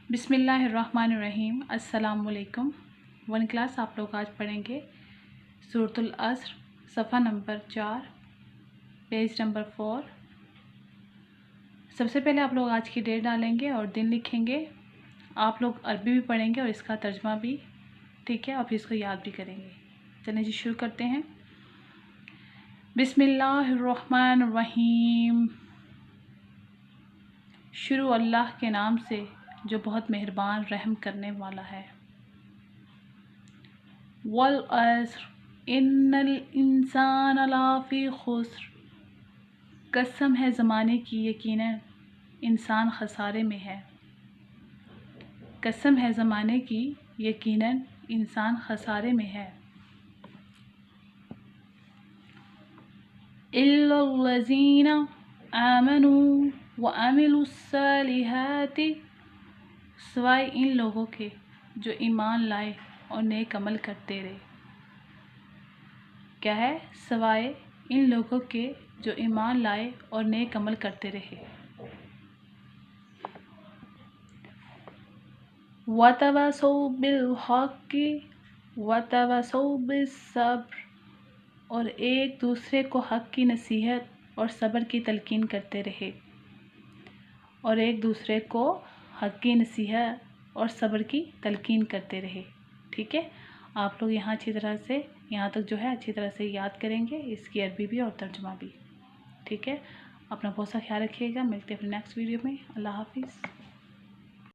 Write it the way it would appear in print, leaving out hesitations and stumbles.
बिस्मिल्लाहिर्रहमानिर्रहीम। अस्सलाम वालेकुम। वन क्लास आप लोग आज पढ़ेंगे सूरतुल अस्र, सफ़ा नंबर 4, पेज नंबर 4। सबसे पहले आप लोग आज की डेट डालेंगे और दिन लिखेंगे। आप लोग अरबी भी पढ़ेंगे और इसका तर्जमा भी, ठीक है, और फिर इसको याद भी करेंगे। चलिए जी शुरू करते हैं। बिस्मिल्लाहिर्रहमानिर्रहीम। शुरू अल्लाह के नाम से जो बहुत मेहरबान रहम करने वाला है। वल अस्र इन्नल इंसान लाफी खुस्र। कसम है ज़माने की, यकीनन इंसान खसारे में है। कसम है ज़माने की, यकीनन इंसान खसारे में है। इल्लल्लज़ीना आमनू व अमिलुस्सालिहाति, सिवाय इन लोगों के जो ईमान लाए और नेक अमल करते रहे। क्या है? सिवाय इन लोगों के जो ईमान लाए और नेक अमल करते रहे। वतवासौ बिल हक़्क़ि वतवासौ बिस्सब्र, और एक दूसरे को हक़ की नसीहत और सब्र की तलकीन करते रहे। और एक दूसरे को हक़ की नसीहत और सब्र की तलकीन करते रहे। ठीक है, आप लोग यहाँ अच्छी तरह से, यहाँ तक जो है अच्छी तरह से याद करेंगे, इसकी अरबी भी और तर्जुमा भी। ठीक है, अपना बहुत सा ख्याल रखिएगा। मिलते हैं अपने नेक्स्ट वीडियो में। अल्लाह हाफिज़।